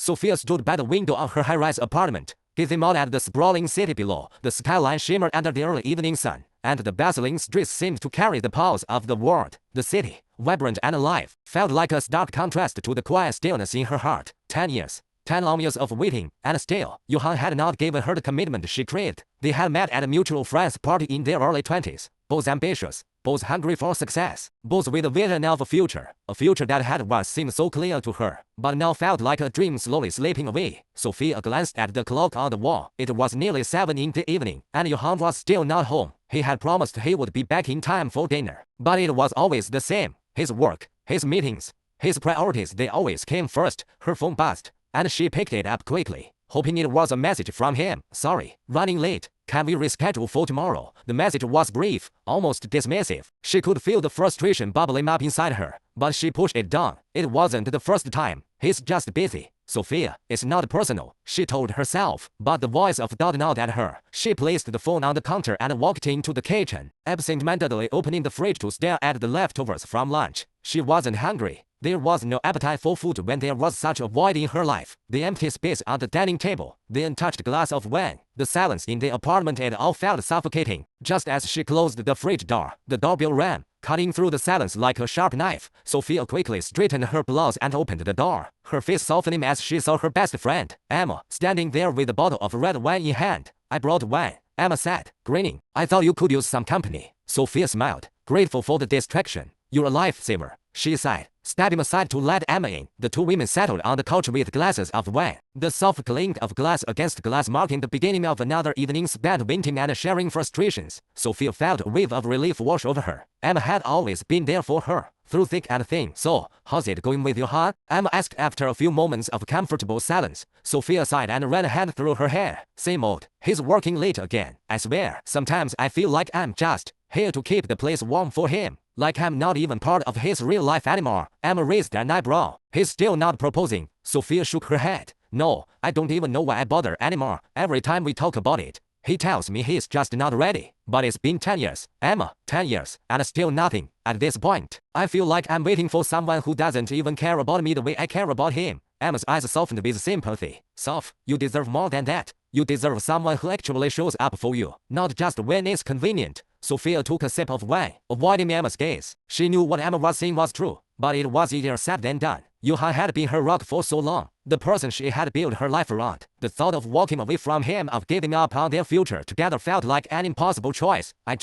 Sophia stood by the window of her high-rise apartment, gazing out at the sprawling city below. The skyline shimmered under the early evening sun, and the bustling streets seemed to carry the pulse of the world. The city, vibrant and alive, felt like a stark contrast to the quiet stillness in her heart. 10 years. 10 long years of waiting, and still, Johan had not given her the commitment she craved. They had met at a mutual friends party in their early 20s, both ambitious, both hungry for success, both with a vision of a future that had once seemed so clear to her, but now felt like a dream slowly slipping away. Sophia glanced at the clock on the wall. It was nearly 7 in the evening, and Johan was still not home. He had promised he would be back in time for dinner, but it was always the same. His work, his meetings, his priorities, they always came first. Her phone buzzed, and she picked it up quickly, hoping it was a message from him. "Sorry, running late. Can we reschedule for tomorrow?" The message was brief, almost dismissive. She could feel the frustration bubbling up inside her, but she pushed it down. It wasn't the first time. "He's just busy. Sophia, it's not personal," she told herself, but the voice of doubt gnawed at her. She placed the phone on the counter and walked into the kitchen, absent-mindedly opening the fridge to stare at the leftovers from lunch. She wasn't hungry. There was no appetite for food when there was such a void in her life. The empty space on the dining table, the untouched glass of wine, the silence in the apartment, it all felt suffocating. Just as she closed the fridge door, the doorbell rang, cutting through the silence like a sharp knife. Sophia quickly straightened her blouse and opened the door, her face softening as she saw her best friend, Emma, standing there with a bottle of red wine in hand. "I brought wine," Emma said, grinning. "I thought you could use some company." Sophia smiled, grateful for the distraction. "You're a lifesaver," she sighed, stepping aside to let Emma in. The two women settled on the couch with glasses of wine, the soft clink of glass against glass marking the beginning of another evening spent venting and sharing frustrations. Sophia felt a wave of relief wash over her. Emma had always been there for her, through thick and thin. "So, how's it going with Johan?" Emma asked after a few moments of comfortable silence. Sophia sighed and ran a hand through her hair. "Same old. He's working late again. I swear, sometimes I feel like I'm just here to keep the place warm for him. Like I'm not even part of his real life anymore." Emma raised an eyebrow. "He's still not proposing?" Sophia shook her head. "No, I don't even know why I bother anymore. Every time we talk about it, he tells me he's just not ready." "But it's been 10 years, Emma, 10 years, and still nothing. At this point, I feel like I'm waiting for someone who doesn't even care about me the way I care about him." Emma's eyes softened with sympathy. "Soph, you deserve more than that. You deserve someone who actually shows up for you, not just when it's convenient." Sophia took a sip of wine, avoiding Emma's gaze. She knew what Emma was saying was true, but it was easier said than done. Johan had been her rock for so long, the person she had built her life around. The thought of walking away from him, of giving up on their future together, felt like an impossible choice. I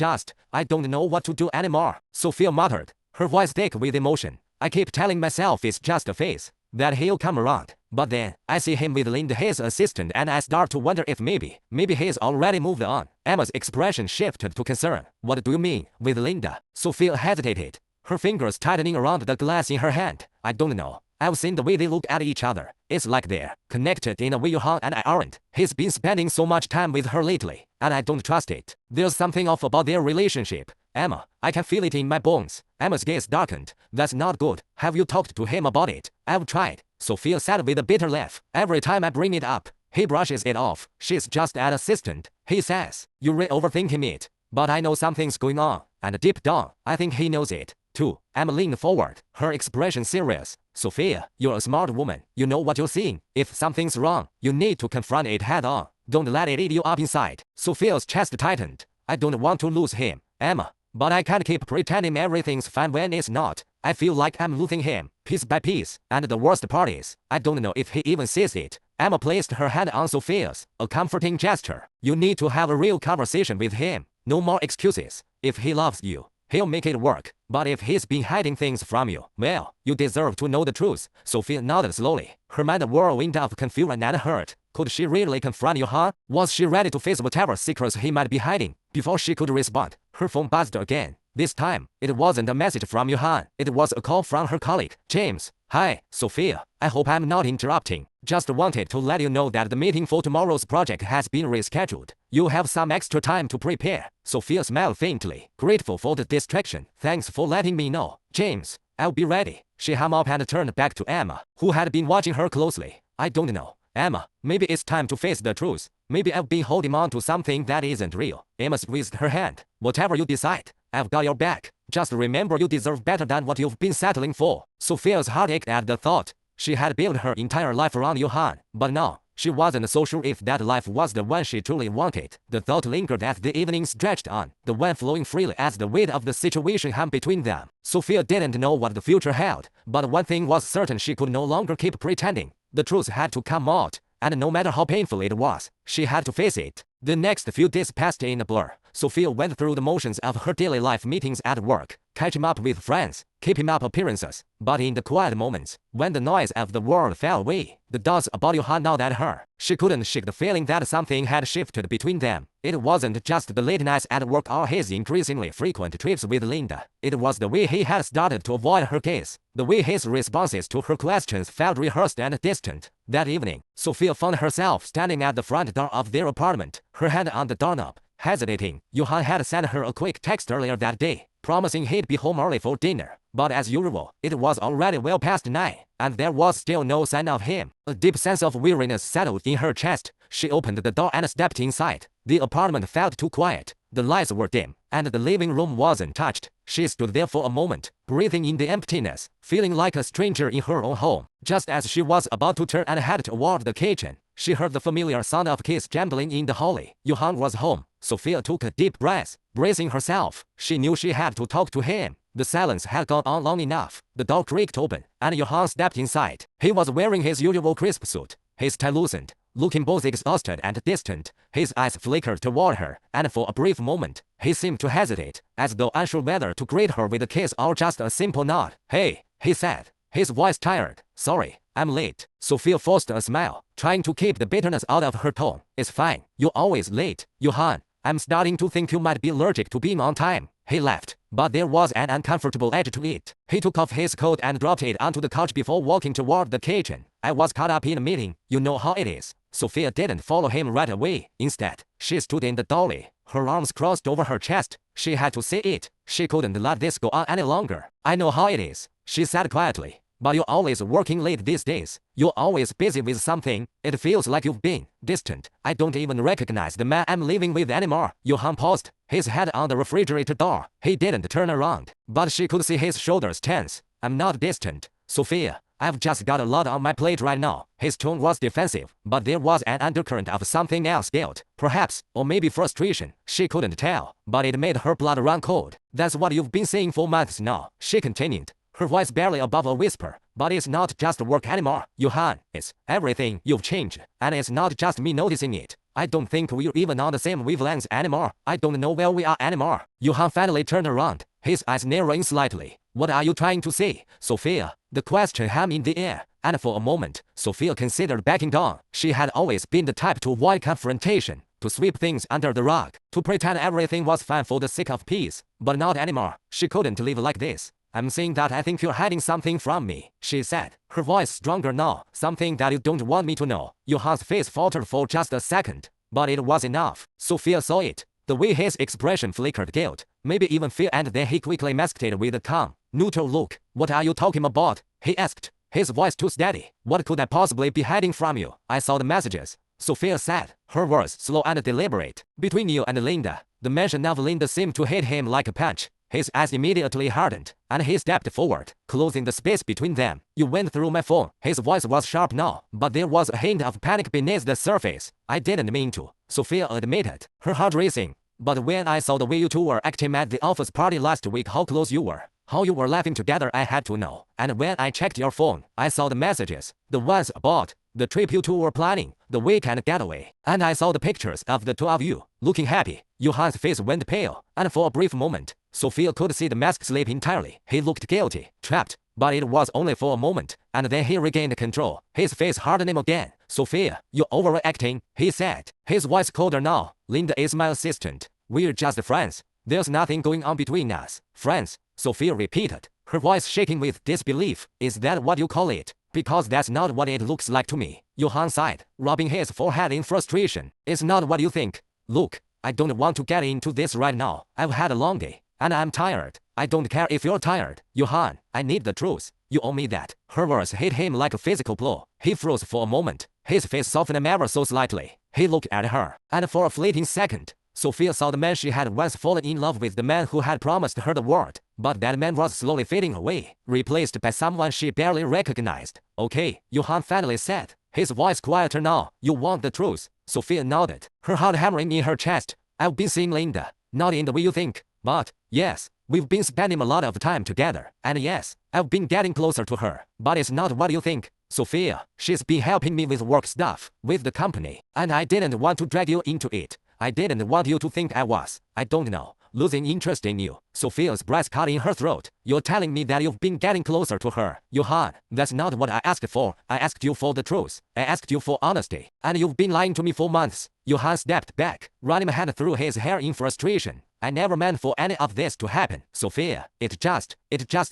don't know what to do anymore," Sophia muttered, her voice thick with emotion. "I keep telling myself it's just a phase, that he'll come around. But then, I see him with Linda, his assistant, and I start to wonder if maybe he's already moved on." Emma's expression shifted to concern. "What do you mean, with Linda?" Sophia hesitated, her fingers tightening around the glass in her hand. "I don't know. I've seen the way they look at each other. It's like they're connected in a way Johan and I aren't. He's been spending so much time with her lately, and I don't trust it. There's something off about their relationship. Emma, I can feel it in my bones." Emma's gaze darkened. "That's not good. Have you talked to him about it?" "I've tried," Sophia said with a bitter laugh. "Every time I bring it up, he brushes it off. She's just an assistant, he says. You're overthinking it. But I know something's going on, and deep down, I think he knows it, too." Emma leaned forward, her expression serious. "Sophia, you're a smart woman. You know what you're seeing. If something's wrong, you need to confront it head on. Don't let it eat you up inside." Sophia's chest tightened. "I don't want to lose him, Emma. But I can't keep pretending everything's fine when it's not. I feel like I'm losing him, piece by piece. And the worst part is, I don't know if he even sees it." Emma placed her hand on Sophia's, a comforting gesture. "You need to have a real conversation with him. No more excuses. If he loves you, he'll make it work. But if he's been hiding things from you, well, you deserve to know the truth." Sophia nodded slowly, her mind a whirlwind of confusion and hurt. Could she really confront Johan? Was she ready to face whatever secrets he might be hiding? Before she could respond, her phone buzzed again. This time, it wasn't a message from Johan. It was a call from her colleague, James. "Hi, Sophia. I hope I'm not interrupting. Just wanted to let you know that the meeting for tomorrow's project has been rescheduled. You'll have some extra time to prepare." Sophia smiled faintly, grateful for the distraction. "Thanks for letting me know, James. I'll be ready." She hung up and turned back to Emma, who had been watching her closely. "I don't know, Emma. Maybe it's time to face the truth. Maybe I've been holding on to something that isn't real." Emma squeezed her hand. "Whatever you decide, I've got your back. Just remember you deserve better than what you've been settling for." Sophia's heart ached at the thought. She had built her entire life around Johan, but now, she wasn't so sure if that life was the one she truly wanted. The thought lingered as the evening stretched on, the wind flowing freely as the weight of the situation hung between them. Sophia didn't know what the future held, but one thing was certain: she could no longer keep pretending. The truth had to come out, and no matter how painful it was, she had to face it. The next few days passed in a blur. Sophia went through the motions of her daily life: meetings at work, catching up with friends, keeping up appearances. But in the quiet moments, when the noise of the world fell away, the doubts about Johan gnawed at her. She couldn't shake the feeling that something had shifted between them. It wasn't just the late nights at work or his increasingly frequent trips with Linda. It was the way he had started to avoid her gaze, the way his responses to her questions felt rehearsed and distant. That evening, Sophia found herself standing at the front door of their apartment, her hand on the doorknob, hesitating. Johan had sent her a quick text earlier that day, promising he'd be home early for dinner. But as usual, it was already well past 9, and there was still no sign of him. A deep sense of weariness settled in her chest. She opened the door and stepped inside. The apartment felt too quiet. The lights were dim, and the living room wasn't touched. She stood there for a moment, breathing in the emptiness, feeling like a stranger in her own home. Just as she was about to turn and head toward the kitchen, she heard the familiar sound of keys jangling in the hallway. Johan was home. Sophia took a deep breath, bracing herself. She knew she had to talk to him. The silence had gone on long enough. The door creaked open, and Johan stepped inside. He was wearing his usual crisp suit, his tie loosened, looking both exhausted and distant. His eyes flickered toward her, and for a brief moment, he seemed to hesitate, as though unsure whether to greet her with a kiss or just a simple nod. "Hey," he said, his voice tired. "Sorry, I'm late." Sophia forced a smile, trying to keep the bitterness out of her tone. "It's fine. You're always late, Johan. I'm starting to think you might be allergic to being on time." He laughed, but there was an uncomfortable edge to it. He took off his coat and dropped it onto the couch before walking toward the kitchen. "I was caught up in a meeting. You know how it is." Sophia didn't follow him right away. Instead, she stood in the doorway, her arms crossed over her chest. She had to say it. She couldn't let this go on any longer. "I know how it is," she said quietly. "But you're always working late these days. You're always busy with something. It feels like you've been distant. I don't even recognize the man I'm living with anymore." Johan paused, his head on the refrigerator door. He didn't turn around, but she could see his shoulders tense. "I'm not distant, Sophia. I've just got a lot on my plate right now." His tone was defensive, but there was an undercurrent of something else: guilt, perhaps, or maybe frustration. She couldn't tell, but it made her blood run cold. "That's what you've been saying for months now," she continued, her voice barely above a whisper. "But it's not just work anymore, Johan. It's everything. You've changed, and it's not just me noticing it. I don't think we're even on the same wavelengths anymore. I don't know where we are anymore." Johan finally turned around, his eyes narrowing slightly. "What are you trying to say, Sophia?" The question hung in the air, and for a moment, Sophia considered backing down. She had always been the type to avoid confrontation, to sweep things under the rug, to pretend everything was fine for the sake of peace. But not anymore. She couldn't live like this. "I'm saying that I think you're hiding something from me," she said, her voice stronger now. "Something that you don't want me to know." Johan's face faltered for just a second, but it was enough. Sophia saw it, the way his expression flickered: guilt, maybe even fear, and then he quickly masked it with a calm, neutral look. "What are you talking about?" he asked, his voice too steady. "What could I possibly be hiding from you?" "I saw the messages," Sophia said, her words slow and deliberate. "Between you and Linda." The mention of Linda seemed to hit him like a punch. His eyes immediately hardened, and he stepped forward, closing the space between them. "You went through my phone." His voice was sharp now, but there was a hint of panic beneath the surface. "I didn't mean to," Sophia admitted, her heart racing. "But when I saw the way you two were acting at the office party last week, how close you were, how you were laughing together, I had to know. And when I checked your phone, I saw the messages, the ones about the trip you two were planning, the weekend getaway. And I saw the pictures of the two of you, looking happy." Johan's face went pale, and for a brief moment, Sophia could see the mask slip entirely. He looked guilty, trapped, but it was only for a moment, and then he regained control, his face hardening again. "Sophia, you're overreacting," he said, his voice colder now. "Linda is my assistant. We're just friends. There's nothing going on between us." "Friends?" Sophia repeated, her voice shaking with disbelief. "Is that what you call it?" "Because that's not what it looks like to me," Johan sighed, rubbing his forehead in frustration. "It's not what you think. Look, I don't want to get into this right now. I've had a long day, and I'm tired. I don't care if you're tired, Johan. I need the truth. You owe me that." Her words hit him like a physical blow. He froze for a moment, his face softening ever so slightly. He looked at her, and for a fleeting second, Sophia saw the man she had once fallen in love with, the man who had promised her the world. But that man was slowly fading away, replaced by someone she barely recognized. Okay, Johan finally said, his voice quieter now. You want the truth? Sophia nodded, her heart hammering in her chest. I've been seeing Linda, not in the way you think, but yes, we've been spending a lot of time together. And yes, I've been getting closer to her, but it's not what you think. Sophia, she's been helping me with work stuff, with the company, and I didn't want to drag you into it. I didn't want you to think I was, I don't know, losing interest in you. Sophia's breath caught in her throat. You're telling me that you've been getting closer to her. Johan, that's not what I asked for. I asked you for the truth. I asked you for honesty. And you've been lying to me for months. Johan stepped back, running a hand through his hair in frustration. I never meant for any of this to happen, Sophia. It just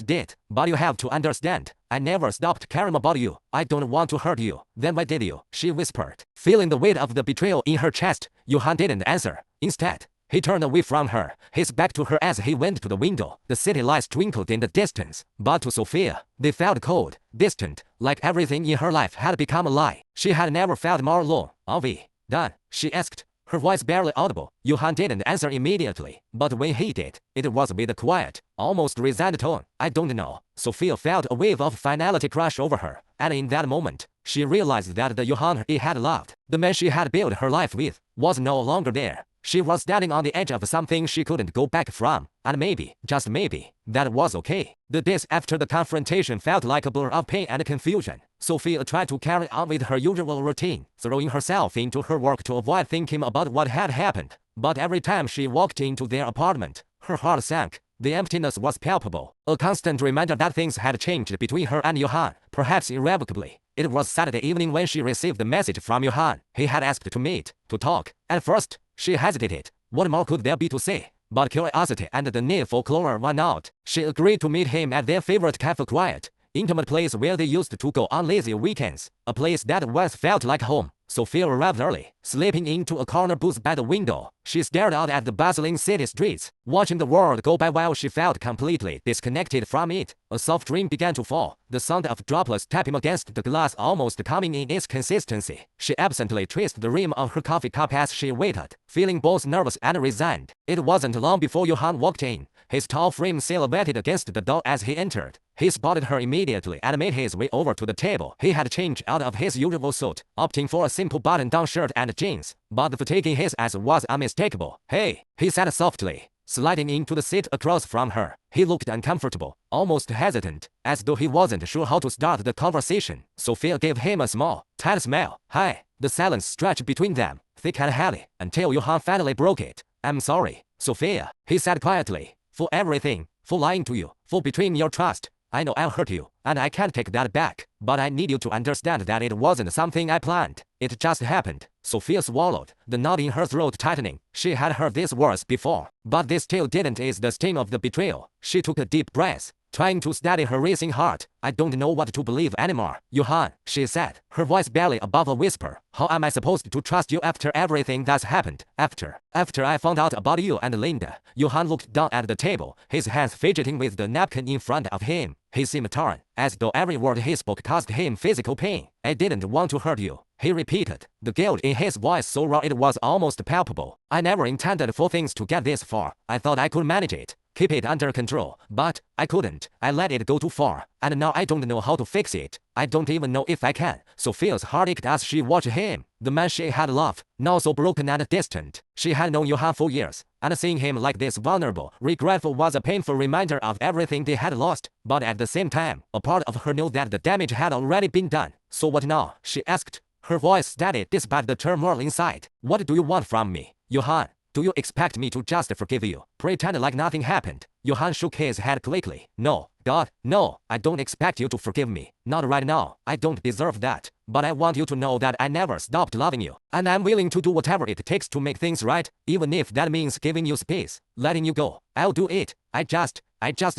did. But you have to understand, I never stopped caring about you. I don't want to hurt you. Then why did you? She whispered, feeling the weight of the betrayal in her chest. Johan didn't answer. Instead, he turned away from her, his back to her as he went to the window. The city lights twinkled in the distance, but to Sophia, they felt cold, distant, like everything in her life had become a lie. She had never felt more alone. Are we done? She asked, her voice barely audible. Johan didn't answer immediately, but when he did, it was with a quiet, almost resigned tone. I don't know. Sophia felt a wave of finality crush over her, and in that moment, she realized that the Johan she had loved, the man she had built her life with, was no longer there. She was standing on the edge of something she couldn't go back from, and maybe, just maybe, that was okay. The days after the confrontation felt like a blur of pain and confusion. Sophia tried to carry on with her usual routine, throwing herself into her work to avoid thinking about what had happened. But every time she walked into their apartment, her heart sank. The emptiness was palpable, a constant reminder that things had changed between her and Johan, perhaps irrevocably. It was Saturday evening when she received the message from Johan. He had asked to meet, to talk. At first, she hesitated. What more could there be to say? But curiosity and the need for closure won out. She agreed to meet him at their favorite cafe, quiet, intimate place where they used to go on lazy weekends, a place that once felt like home. Sophia arrived early, slipping into a corner booth by the window. She stared out at the bustling city streets, watching the world go by while she felt completely disconnected from it. A soft rain began to fall, the sound of droplets tapping against the glass almost coming in its consistency. She absently traced the rim of her coffee cup as she waited, feeling both nervous and resigned. It wasn't long before Johan walked in, his tall frame silhouetted against the door as he entered. He spotted her immediately and made his way over to the table. He had changed out of his usual suit, opting for a simple button-down shirt and jeans, but the fatigue in his eyes was unmistakable. Hey, he said softly, sliding into the seat across from her. He looked uncomfortable, almost hesitant, as though he wasn't sure how to start the conversation. Sophia gave him a small, tight smile. Hi. The silence stretched between them, thick and heavy, until Johan finally broke it. I'm sorry, Sophia, he said quietly, for everything, for lying to you, for betraying your trust. I know I'll hurt you, and I can't take that back, but I need you to understand that it wasn't something I planned. It just happened. Sophia swallowed, the knot in her throat tightening. She had heard these words before, but this still didn't ease the sting of the betrayal. She took a deep breath, trying to steady her racing heart. I don't know what to believe anymore, Johan, she said, her voice barely above a whisper. How am I supposed to trust you after everything that's happened? After I found out about you and Linda. Johan looked down at the table, his hands fidgeting with the napkin in front of him. He seemed torn, as though every word he spoke caused him physical pain. I didn't want to hurt you, he repeated, the guilt in his voice so raw it was almost palpable. I never intended for things to get this far. I thought I could manage it, keep it under control, but I couldn't. I let it go too far, and now I don't know how to fix it. I don't even know if I can. Sophia's heart ached as she watched him, the man she had loved, now so broken and distant. She had known Johan for years, and seeing him like this vulnerable, regretful was a painful reminder of everything they had lost. But at the same time, a part of her knew that the damage had already been done. So what now? She asked, her voice steady despite the turmoil inside. What do you want from me, Johan? Do you expect me to just forgive you, pretend like nothing happened? Johan shook his head quickly. No, God, no, I don't expect you to forgive me. Not right now. I don't deserve that. But I want you to know that I never stopped loving you. And I'm willing to do whatever it takes to make things right, even if that means giving you space, letting you go. I'll do it. I just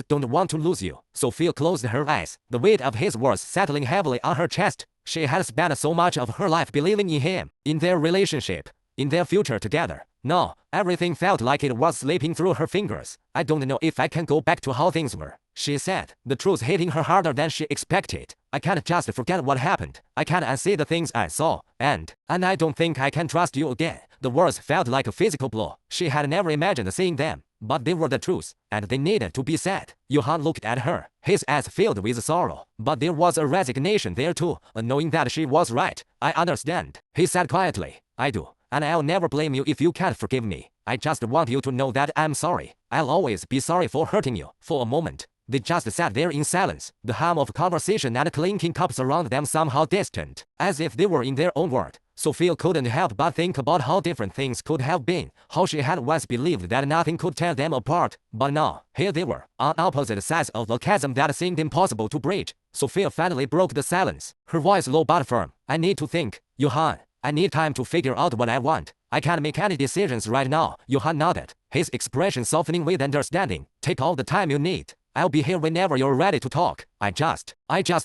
don't want to lose you. Sophia closed her eyes, the weight of his words settling heavily on her chest. She had spent so much of her life believing in him, in their relationship, in their future together. Now, everything felt like it was slipping through her fingers. I don't know if I can go back to how things were. she said, the truth hitting her harder than she expected. I can't just forget what happened. I can't unsee the things I saw. And I don't think I can trust you again. The words felt like a physical blow. She had never imagined seeing them, but they were the truth, and they needed to be said. Johan looked at her, his eyes filled with sorrow, but there was a resignation there too, knowing that she was right. I understand, he said quietly. I do, and I'll never blame you if you can't forgive me. I just want you to know that I'm sorry. I'll always be sorry for hurting you. For a moment, they just sat there in silence, the hum of conversation and clinking cups around them somehow distant, as if they were in their own world. Sophia couldn't help but think about how different things could have been, how she had once believed that nothing could tear them apart, but now, here they were, on opposite sides of a chasm that seemed impossible to bridge. Sophia finally broke the silence, her voice low but firm. I need to think, Johan. I need time to figure out what I want. I can't make any decisions right now. Johan nodded, his expression softening with understanding. Take all the time you need. I'll be here whenever you're ready to talk. I just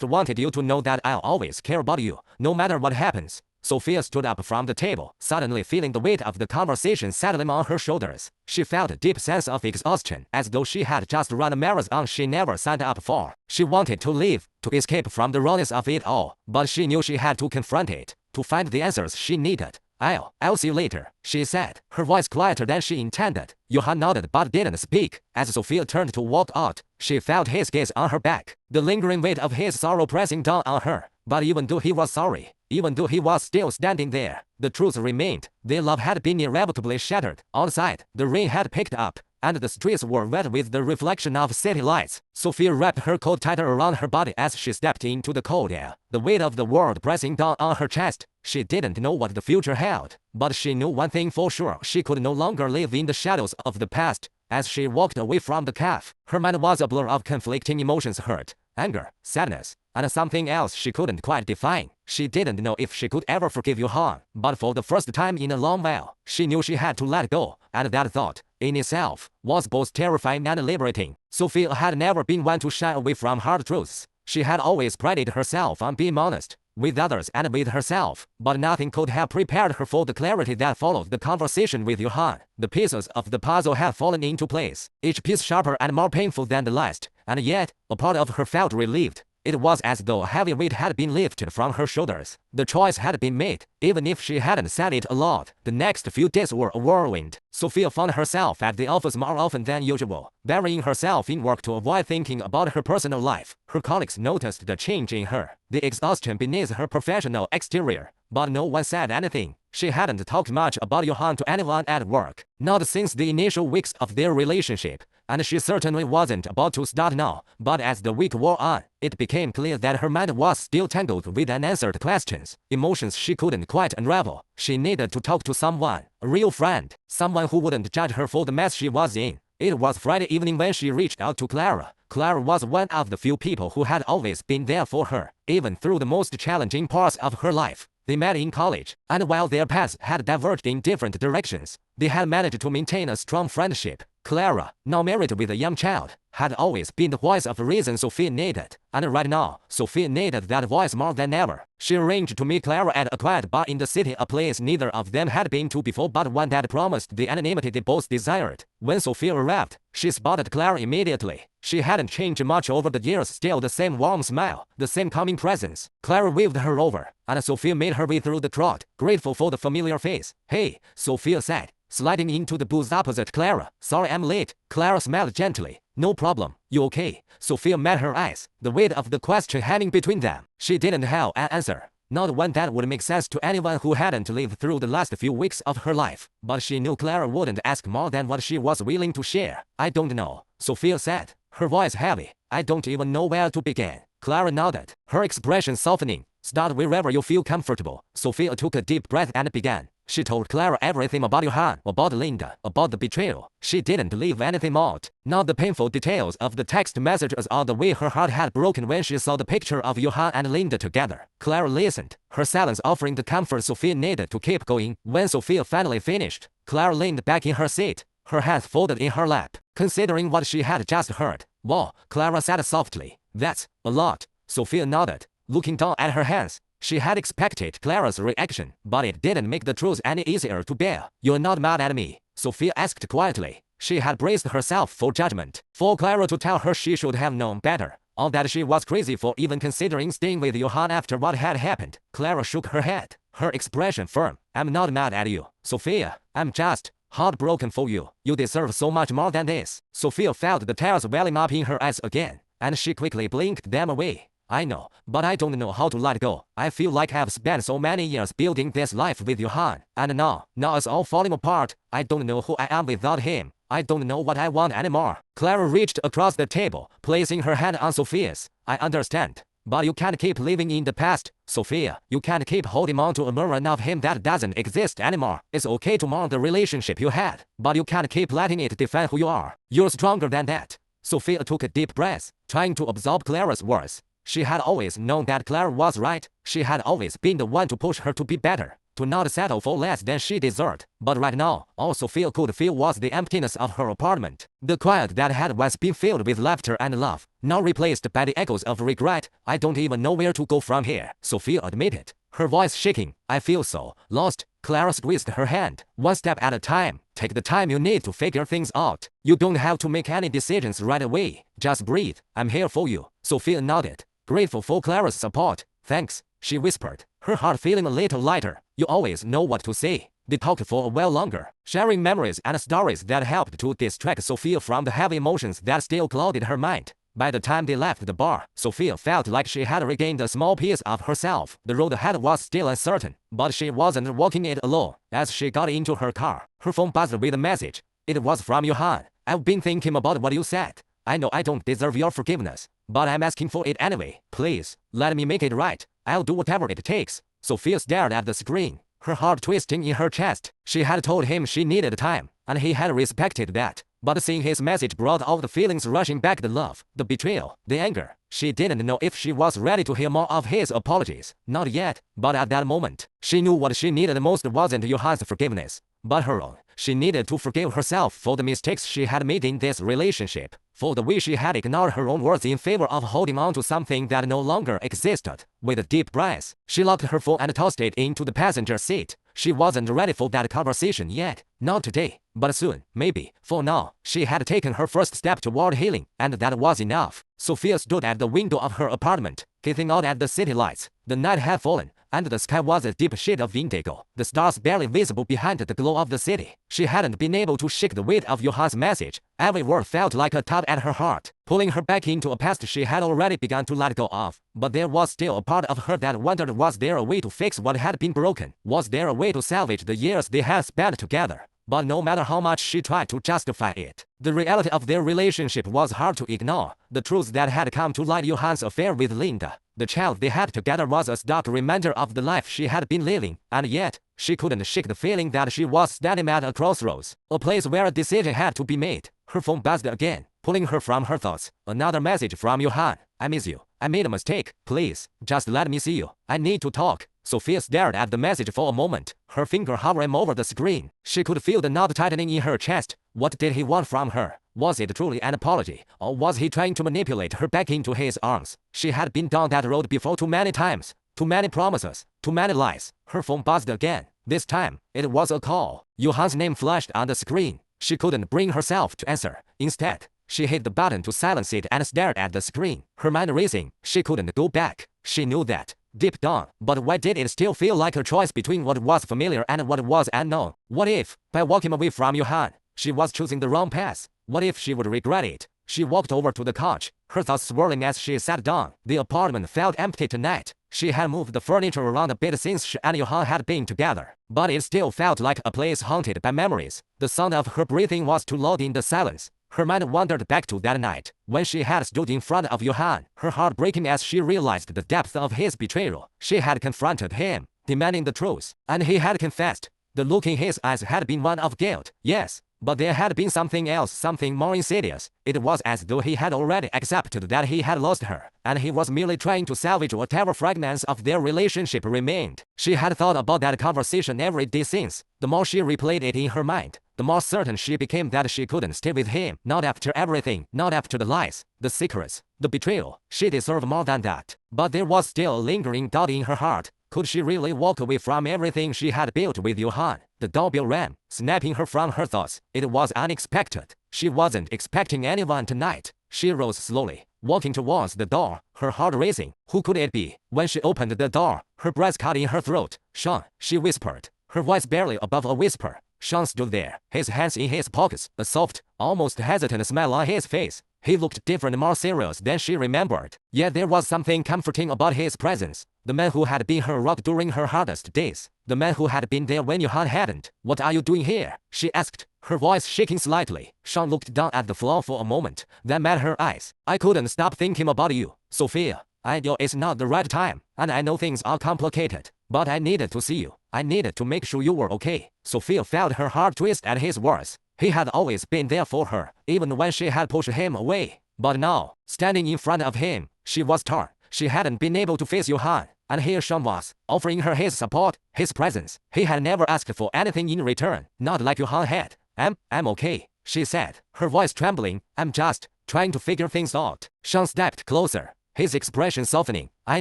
wanted you to know that I'll always care about you, no matter what happens. Sophia stood up from the table, suddenly feeling the weight of the conversation settling on her shoulders. She felt a deep sense of exhaustion, as though she had just run a marathon she never signed up for. She wanted to leave, to escape from the rawness of it all, but she knew she had to confront it, to find the answers she needed. I'll see you later, she said, her voice quieter than she intended. Johan nodded but didn't speak. As Sophia turned to walk out, she felt his gaze on her back, the lingering weight of his sorrow pressing down on her. But even though he was sorry, even though he was still standing there, the truth remained. Their love had been irrevocably shattered. Outside, the rain had picked up, and the streets were wet with the reflection of city lights. Sophia wrapped her coat tighter around her body as she stepped into the cold air, the weight of the world pressing down on her chest. She didn't know what the future held, but she knew one thing for sure: she could no longer live in the shadows of the past. As she walked away from the cafe, her mind was a blur of conflicting emotions: hurt, anger, sadness, and something else she couldn't quite define. She didn't know if she could ever forgive Johan, but for the first time in a long while, she knew she had to let go, and that thought, in itself, was both terrifying and liberating. Sophia had never been one to shy away from hard truths. She had always prided herself on being honest, with others and with herself, but nothing could have prepared her for the clarity that followed the conversation with Johan. The pieces of the puzzle had fallen into place, each piece sharper and more painful than the last, and yet, a part of her felt relieved. It was as though a heavy weight had been lifted from her shoulders. The choice had been made, even if she hadn't said it aloud. The next few days were a whirlwind. Sophia found herself at the office more often than usual, burying herself in work to avoid thinking about her personal life. Her colleagues noticed the change in her, the exhaustion beneath her professional exterior, but no one said anything. She hadn't talked much about Johan to anyone at work, not since the initial weeks of their relationship, and she certainly wasn't about to start now. But as the week wore on, it became clear that her mind was still tangled with unanswered questions, emotions she couldn't quite unravel. She needed to talk to someone, a real friend, someone who wouldn't judge her for the mess she was in. It was Friday evening when she reached out to Clara. Clara was one of the few people who had always been there for her, even through the most challenging parts of her life. They met in college, and while their paths had diverged in different directions, they had managed to maintain a strong friendship. Clara, now married with a young child, had always been the voice of reason Sophia needed, and right now, Sophia needed that voice more than ever. She arranged to meet Clara at a quiet bar in the city, a place neither of them had been to before, but one that promised the anonymity they both desired. When Sophia arrived, she spotted Clara immediately. She hadn't changed much over the years, still the same warm smile, the same calming presence. Clara waved her over, and Sophia made her way through the crowd, grateful for the familiar face. "Hey," Sophia said, sliding into the booth opposite Clara. "Sorry I'm late." Clara smiled gently. "No problem. You okay?" Sophia met her eyes, the weight of the question hanging between them. She didn't have an answer, not one that would make sense to anyone who hadn't lived through the last few weeks of her life. But she knew Clara wouldn't ask more than what she was willing to share. "I don't know," Sophia said, her voice heavy. "I don't even know where to begin." Clara nodded, her expression softening. "Start wherever you feel comfortable." Sophia took a deep breath and began. She told Clara everything about Johan, about Linda, about the betrayal. She didn't leave anything out, not the painful details of the text messages or the way her heart had broken when she saw the picture of Johan and Linda together. Clara listened, her silence offering the comfort Sophia needed to keep going. When Sophia finally finished, Clara leaned back in her seat, her hands folded in her lap, considering what she had just heard. "Wow," Clara said softly. "That's a lot." Sophia nodded, looking down at her hands. She had expected Clara's reaction, but it didn't make the truth any easier to bear. "You're not mad at me?" Sophia asked quietly. She had braced herself for judgment, for Clara to tell her she should have known better, or that she was crazy for even considering staying with Johan after what had happened. Clara shook her head, her expression firm. I'm not mad at you, Sophia. I'm just heartbroken for you. You deserve so much more than this. Sophia felt the tears welling up in her eyes again, and she quickly blinked them away. I know, but I don't know how to let go. I feel like I've spent so many years building this life with Johan, and now it's all falling apart. I don't know who I am without him. I don't know what I want anymore. Clara reached across the table, placing her hand on Sophia's. I understand, but you can't keep living in the past, Sophia. You can't keep holding on to a version of him that doesn't exist anymore. It's okay to mourn the relationship you had, but you can't keep letting it define who you are. You're stronger than that. Sophia took a deep breath, trying to absorb Clara's words. She had always known that Clara was right. She had always been the one to push her to be better, to not settle for less than she deserved. But right now, all Sophia could feel was the emptiness of her apartment. The quiet that had once been filled with laughter and love, now replaced by the echoes of regret. I don't even know where to go from here, Sophia admitted, her voice shaking. I feel so lost. Clara squeezed her hand. One step at a time. Take the time you need to figure things out. You don't have to make any decisions right away. Just breathe. I'm here for you. Sophia nodded, grateful for Clara's support. Thanks, she whispered, her heart feeling a little lighter. You always know what to say. They talked for a while longer, sharing memories and stories that helped to distract Sophia from the heavy emotions that still clouded her mind. By the time they left the bar, Sophia felt like she had regained a small piece of herself. The road ahead was still uncertain, but she wasn't walking it alone. As she got into her car, her phone buzzed with a message. It was from Johan. I've been thinking about what you said. I know I don't deserve your forgiveness, but I'm asking for it anyway. Please, let me make it right. I'll do whatever it takes. Sophia stared at the screen, her heart twisting in her chest. She had told him she needed time, and he had respected that. But seeing his message brought all the feelings rushing back: the love, the betrayal, the anger. She didn't know if she was ready to hear more of his apologies. Not yet, but at that moment, she knew what she needed most wasn't Johan's forgiveness, but her own. She needed to forgive herself for the mistakes she had made in this relationship, for the way she had ignored her own words in favor of holding on to something that no longer existed. With a deep breath, she locked her phone and tossed it into the passenger seat. She wasn't ready for that conversation yet. Not today, but soon, maybe. For now, she had taken her first step toward healing, and that was enough. Sophia stood at the window of her apartment, gazing out at the city lights. The night had fallen, and the sky was a deep shade of indigo, the stars barely visible behind the glow of the city. She hadn't been able to shake the weight of Johan's message. Every word felt like a tug at her heart, pulling her back into a past she had already begun to let go of. But there was still a part of her that wondered, was there a way to fix what had been broken? Was there a way to salvage the years they had spent together? But no matter how much she tried to justify it, the reality of their relationship was hard to ignore. The truth that had come to light: Johan's affair with Linda, the child they had together, was a stark reminder of the life she had been living. And yet, she couldn't shake the feeling that she was standing at a crossroads, a place where a decision had to be made. Her phone buzzed again, pulling her from her thoughts. Another message from Johan. I miss you. I made a mistake. Please, just let me see you. I need to talk. Sophia stared at the message for a moment, her finger hovering over the screen. She could feel the knot tightening in her chest. What did he want from her? Was it truly an apology, or was he trying to manipulate her back into his arms? She had been down that road before too many times, too many promises, too many lies. Her phone buzzed again. This time, it was a call. Johan's name flashed on the screen. She couldn't bring herself to answer. Instead, she hit the button to silence it and stared at the screen, her mind racing. She couldn't go back. She knew that deep down, but why did it still feel like a choice between what was familiar and what was unknown? What if, by walking away from Johan, she was choosing the wrong path? What if she would regret it? She walked over to the couch, her thoughts swirling as she sat down. The apartment felt empty tonight. She had moved the furniture around a bit since she and Johan had been together, but it still felt like a place haunted by memories. The sound of her breathing was too loud in the silence. Her mind wandered back to that night, when she had stood in front of Johan, her heart breaking as she realized the depth of his betrayal. She had confronted him, demanding the truth, and he had confessed. The look in his eyes had been one of guilt, yes, but there had been something else, something more insidious. It was as though he had already accepted that he had lost her, and he was merely trying to salvage whatever fragments of their relationship remained. She had thought about that conversation every day since. The more she replayed it in her mind, the more certain she became that she couldn't stay with him. Not after everything, not after the lies, the secrets, the betrayal. She deserved more than that. But there was still a lingering doubt in her heart. Could she really walk away from everything she had built with Johan? The doorbell rang, snapping her from her thoughts. It was unexpected. She wasn't expecting anyone tonight. She rose slowly, walking towards the door, her heart racing. Who could it be? When she opened the door, her breath caught in her throat. Sean, she whispered, her voice barely above a whisper. Sean stood there, his hands in his pockets, a soft, almost hesitant smile on his face. He looked different, more serious than she remembered. Yet there was something comforting about his presence. The man who had been her rock during her hardest days. The man who had been there when Johan hadn't. What are you doing here? She asked, her voice shaking slightly. Sean looked down at the floor for a moment, then met her eyes. I couldn't stop thinking about you, Sophia. I know it's not the right time, and I know things are complicated, but I needed to see you. I needed to make sure you were okay. Sophia felt her heart twist at his words. He had always been there for her, even when she had pushed him away. But now, standing in front of him, she was torn. She hadn't been able to face Johan, and here Sean was, offering her his support, his presence. He had never asked for anything in return, not like Johan had. I'm okay, she said, her voice trembling. I'm just trying to figure things out. Sean stepped closer, his expression softening. I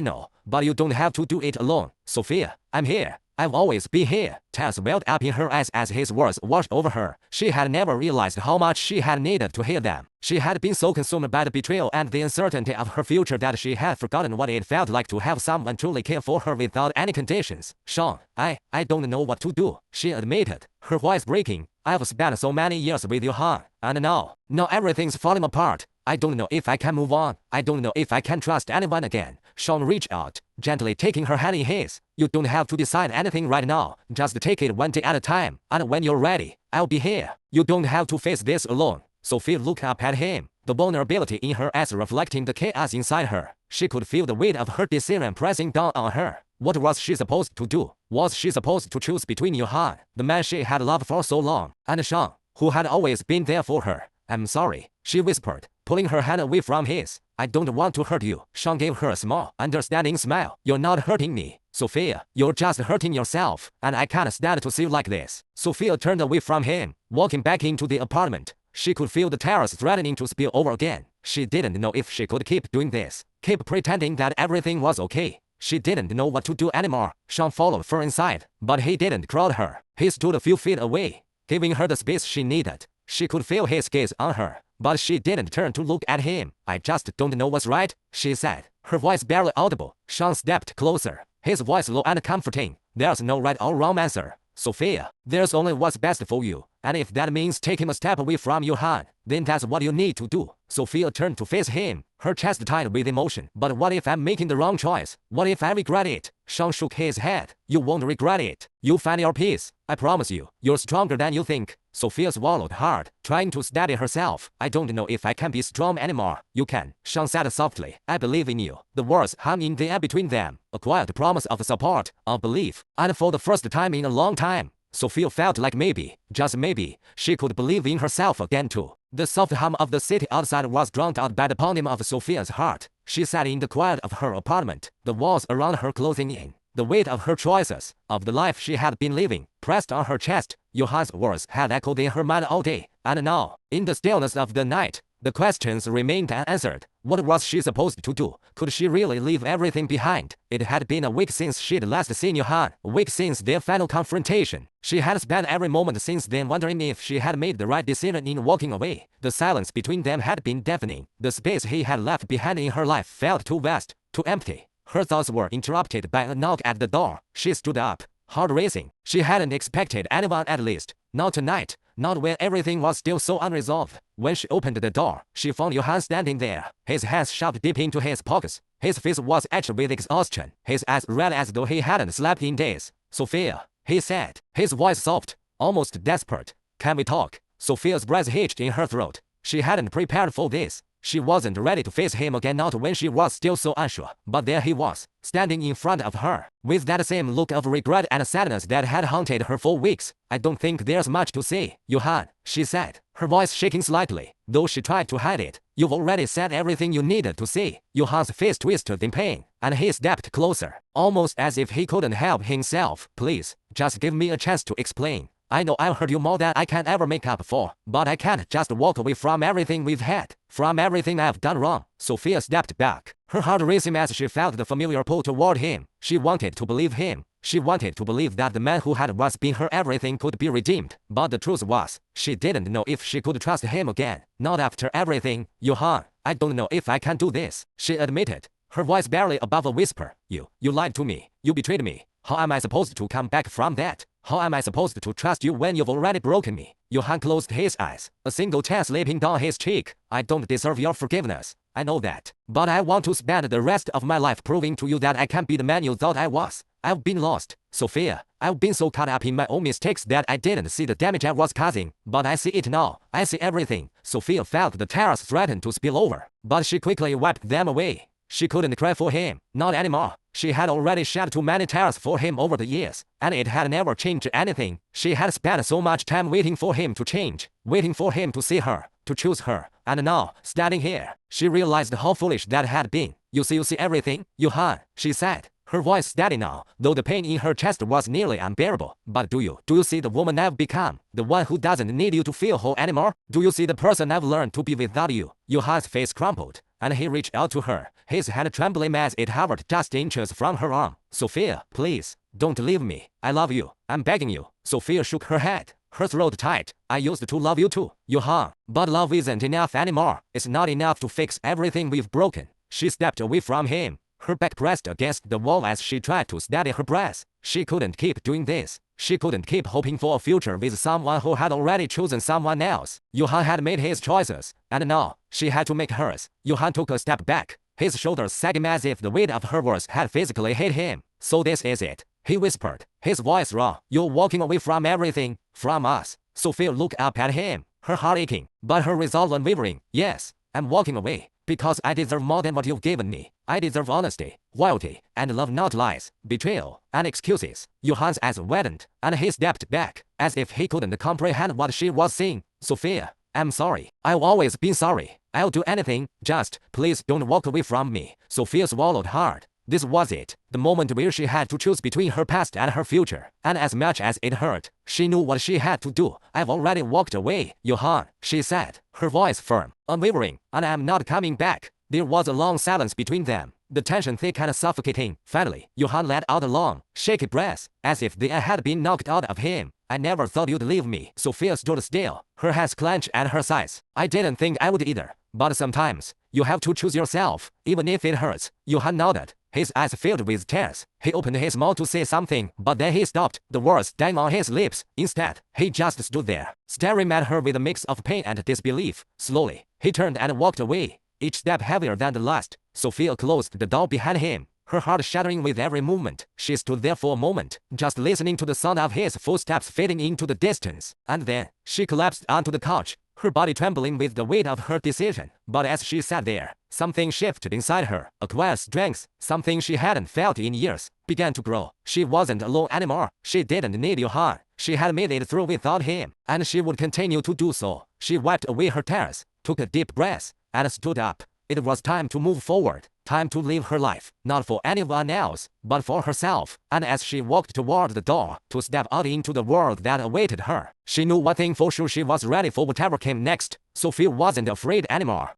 know, but you don't have to do it alone, Sophia. I'm here. I've always been here. Tears welled up in her eyes as his words washed over her. She had never realized how much she had needed to hear them. She had been so consumed by the betrayal and the uncertainty of her future that she had forgotten what it felt like to have someone truly care for her without any conditions. Sean, I don't know what to do, she admitted, her voice breaking. I've spent so many years with Johan, and now everything's falling apart. I don't know if I can move on. I don't know if I can trust anyone again. Sean reached out, gently taking her hand in his. You don't have to decide anything right now. Just take it one day at a time, and when you're ready, I'll be here. You don't have to face this alone. Sophia looked up at him, the vulnerability in her eyes reflecting the chaos inside her. She could feel the weight of her decision pressing down on her. What was she supposed to do? Was she supposed to choose between Johan, the man she had loved for so long, and Sean, who had always been there for her? I'm sorry, she whispered, pulling her hand away from his. I don't want to hurt you. Sean gave her a small, understanding smile. You're not hurting me, Sophia. You're just hurting yourself, and I can't stand to see you like this. Sophia turned away from him, walking back into the apartment. She could feel the tears threatening to spill over again. She didn't know if she could keep doing this, keep pretending that everything was okay. She didn't know what to do anymore. Sean followed her inside, but he didn't crowd her. He stood a few feet away, giving her the space she needed. She could feel his gaze on her, but she didn't turn to look at him. I just don't know what's right, she said, her voice barely audible. Sean stepped closer, his voice low and comforting. There's no right or wrong answer, Sophia. There's only what's best for you, and if that means taking a step away from Johan, then that's what you need to do. Sophia turned to face him, her chest tight with emotion. But what if I'm making the wrong choice? What if I regret it? Sean shook his head. You won't regret it. You'll find your peace. I promise you. You're stronger than you think. Sophia swallowed hard, trying to steady herself. I don't know if I can be strong anymore. You can, Sean said softly. I believe in you. The words hung in the air between them, a quiet promise of support, of belief. And for the first time in a long time, Sophia felt like maybe, just maybe, she could believe in herself again too. The soft hum of the city outside was drowned out by the pounding of Sophia's heart. She sat in the quiet of her apartment, the walls around her closing in. The weight of her choices, of the life she had been living, pressed on her chest. Johan's words had echoed in her mind all day, and now, in the stillness of the night, the questions remained unanswered. What was she supposed to do? Could she really leave everything behind? It had been a week since she'd last seen Johan, a week since their final confrontation. She had spent every moment since then wondering if she had made the right decision in walking away. The silence between them had been deafening. The space he had left behind in her life felt too vast, too empty. Her thoughts were interrupted by a knock at the door. She stood up, heart racing. She hadn't expected anyone, at least. Not tonight. Not when everything was still so unresolved. When she opened the door, she found Johan standing there, his hands shoved deep into his pockets. His face was etched with exhaustion, his eyes red as though he hadn't slept in days. Sophia, he said, his voice soft, almost desperate. Can we talk? Sophia's breath hitched in her throat. She hadn't prepared for this. She wasn't ready to face him again, not when she was still so unsure. But there he was, standing in front of her, with that same look of regret and sadness that had haunted her for weeks. I don't think there's much to say, Johan, she said, her voice shaking slightly, though she tried to hide it. You've already said everything you needed to say. Johan's face twisted in pain, and he stepped closer, almost as if he couldn't help himself. Please, just give me a chance to explain. I know I've hurt you more than I can ever make up for, but I can't just walk away from everything we've had, from everything I've done wrong. Sophia stepped back, her heart racing as she felt the familiar pull toward him. She wanted to believe him. She wanted to believe that the man who had once been her everything could be redeemed, but the truth was, she didn't know if she could trust him again. Not after everything. Johan, I don't know if I can do this, she admitted, her voice barely above a whisper. You lied to me. You betrayed me. How am I supposed to come back from that? How am I supposed to trust you when you've already broken me? Johan closed his eyes, a single tear slipping down his cheek. I don't deserve your forgiveness. I know that. But I want to spend the rest of my life proving to you that I can be the man you thought I was. I've been lost, Sophia. I've been so caught up in my own mistakes that I didn't see the damage I was causing. But I see it now. I see everything. Sophia felt the tears threaten to spill over, but she quickly wiped them away. She couldn't cry for him, not anymore. She had already shed too many tears for him over the years, and it had never changed anything. She had spent so much time waiting for him to change, waiting for him to see her, to choose her, and now, standing here, she realized how foolish that had been. You see everything, Johan, she said, her voice steady now, though the pain in her chest was nearly unbearable. But do you see the woman I've become, the one who doesn't need you to feel whole anymore? Do you see the person I've learned to be without you? Johan's face crumpled, and he reached out to her, his hand trembling as it hovered just inches from her arm. Sophia, please, don't leave me. I love you. I'm begging you. Sophia shook her head, her throat tight. I used to love you too, Johan, but love isn't enough anymore. It's not enough to fix everything we've broken. She stepped away from him, her back pressed against the wall as she tried to steady her breath. She couldn't keep doing this. She couldn't keep hoping for a future with someone who had already chosen someone else. Johan had made his choices, and now, she had to make hers. Johan took a step back, his shoulders sagging as if the weight of her words had physically hit him. So this is it, he whispered, his voice raw. You're walking away from everything, from us. Sophia looked up at him, her heart aching, but her resolve unwavering. Yes, I'm walking away, because I deserve more than what you've given me. I deserve honesty, loyalty, and love, not lies, betrayal, and excuses. Johan's eyes widened, and he stepped back, as if he couldn't comprehend what she was saying. Sophia, I'm sorry. I've always been sorry. I'll do anything, just, please don't walk away from me. Sophia swallowed hard. This was it, the moment where she had to choose between her past and her future, and as much as it hurt, she knew what she had to do. I've already walked away, Johan, she said, her voice firm, unwavering, and I'm not coming back. There was a long silence between them, the tension thick and suffocating. Finally, Johan let out a long, shaky breath, as if the air had been knocked out of him. I never thought you'd leave me. Sophia stood still, her hands clenched at her sides. I didn't think I would either, but sometimes, you have to choose yourself, even if it hurts. Johan nodded, his eyes filled with tears. He opened his mouth to say something, but then he stopped, the words dying on his lips. Instead, he just stood there, staring at her with a mix of pain and disbelief. Slowly, he turned and walked away, each step heavier than the last. Sophia closed the door behind him, her heart shattering with every movement. She stood there for a moment, just listening to the sound of his footsteps fading into the distance. And then, she collapsed onto the couch, her body trembling with the weight of her decision. But as she sat there, something shifted inside her. A quiet strength, something she hadn't felt in years, began to grow. She wasn't alone anymore. She didn't need Johan. She had made it through without him, and she would continue to do so. She wiped away her tears, took a deep breath, and stood up. It was time to move forward, time to live her life, not for anyone else, but for herself. And as she walked toward the door, to step out into the world that awaited her, she knew one thing for sure: she was ready for whatever came next. Sophia wasn't afraid anymore.